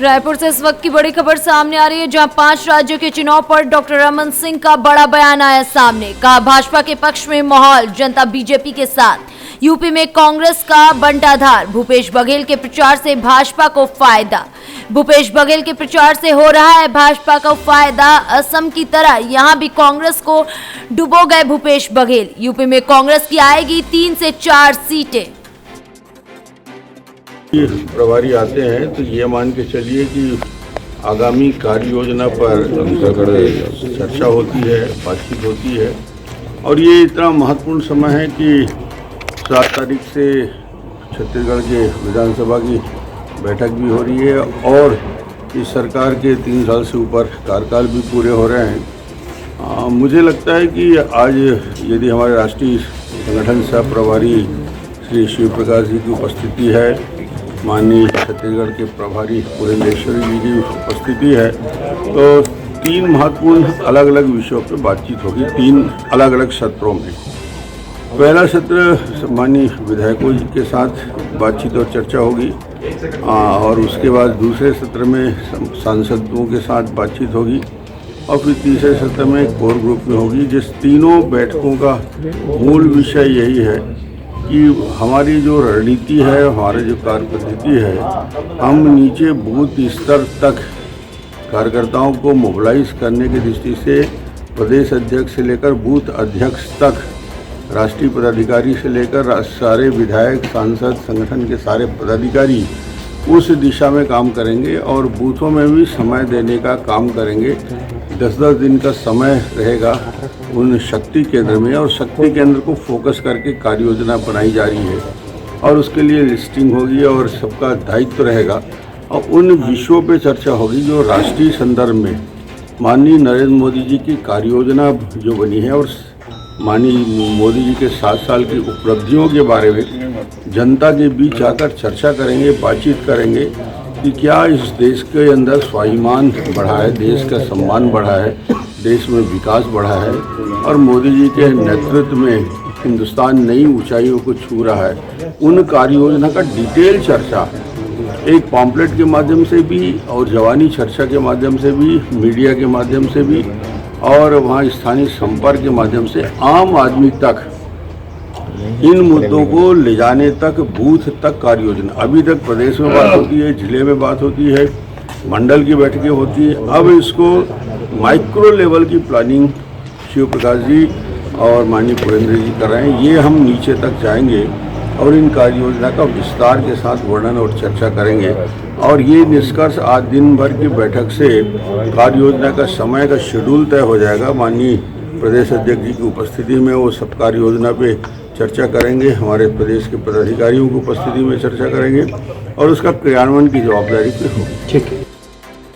रायपुर से इस वक्त की बड़ी खबर सामने आ रही है, जहां 5 राज्यों के चुनाव पर डॉक्टर रमन सिंह का बड़ा बयान आया सामने। कहा भाजपा के पक्ष में माहौल, जनता बीजेपी के साथ। यूपी में कांग्रेस का बंटाधार, भूपेश बघेल के प्रचार से भाजपा को फायदा। भूपेश बघेल के प्रचार से हो रहा है भाजपा को फायदा। असम की तरह यहां भी कांग्रेस को डुबो गए भूपेश बघेल। यूपी में कांग्रेस की आएगी 3 से 4 सीटें। प्रभारी आते हैं तो ये मान के चलिए कि आगामी कार्य योजना पर चर्चा होती है, बातचीत होती है। और ये इतना महत्वपूर्ण समय है कि 7 तारीख से छत्तीसगढ़ के विधानसभा की बैठक भी हो रही है और इस सरकार के 3 साल से ऊपर कार्यकाल भी पूरे हो रहे हैं। मुझे लगता है कि आज यदि हमारे राष्ट्रीय संगठन सह प्रभारी श्री शिव प्रकाश जी की उपस्थिति है, माननीय छत्तीसगढ़ के प्रभारी पुरेंद्रेश्वरी जी की उपस्थिति है, तो 3 महत्वपूर्ण अलग अलग विषयों पर बातचीत होगी 3 अलग अलग सत्रों में। पहला सत्र माननीय विधायकों जी के साथ बातचीत और चर्चा होगी और उसके बाद दूसरे सत्र में सांसदों के साथ बातचीत होगी और फिर तीसरे सत्र में कोर ग्रुप में होगी। जिस तीनों बैठकों का मूल विषय यही है कि हमारी जो रणनीति है, हमारी जो कार्य पद्धति है, हम नीचे बूथ स्तर तक कार्यकर्ताओं को मोबिलाइज करने की दृष्टि से प्रदेश अध्यक्ष से लेकर बूथ अध्यक्ष तक, राष्ट्रीय पदाधिकारी से लेकर सारे विधायक, सांसद, संगठन के सारे पदाधिकारी उस दिशा में काम करेंगे और बूथों में भी समय देने का काम करेंगे। 10-10 दिन का समय रहेगा उन शक्ति केंद्र में और शक्ति केंद्र को फोकस करके कार्य योजना बनाई जा रही है और उसके लिए लिस्टिंग होगी और सबका दायित्व रहेगा और उन विषयों पे चर्चा होगी जो राष्ट्रीय संदर्भ में माननीय नरेंद्र मोदी जी की कार्य योजना जो बनी है और माननीय मोदी जी के 7 साल की उपलब्धियों के बारे में जनता के बीच आकर चर्चा करेंगे, बातचीत करेंगे कि क्या इस देश के अंदर स्वाभिमान बढ़ा है, देश का सम्मान बढ़ा है, देश में विकास बढ़ा है और मोदी जी के नेतृत्व में हिंदुस्तान नई ऊंचाइयों को छू रहा है। उन कार्य योजना का डिटेल चर्चा एक पॉम्पलेट के माध्यम से भी और जवानी चर्चा के माध्यम से भी, मीडिया के माध्यम से भी और वहाँ स्थानीय संपर्क के माध्यम से आम आदमी तक इन मुद्दों को ले जाने तक, बूथ तक कार्य योजना। अभी तक प्रदेश में बात होती है, जिले में बात होती है, मंडल की बैठकें होती हैं। अब इसको माइक्रो लेवल की प्लानिंग शिव प्रकाश जी और माननीय पुरेंद्र जी कर रहे हैं। ये हम नीचे तक जाएंगे और इन कार्य योजना का विस्तार के साथ वर्णन और चर्चा करेंगे और ये निष्कर्ष आज दिन भर की बैठक से कार्य योजना का समय का शेड्यूल तय हो जाएगा। माननीय प्रदेश अध्यक्ष जी की उपस्थिति में वो सब कार्य योजना पे चर्चा करेंगे, हमारे प्रदेश के पदाधिकारियों की उपस्थिति में चर्चा करेंगे और उसका क्रियान्वयन की जवाबदारी पे होगी। ठीक है।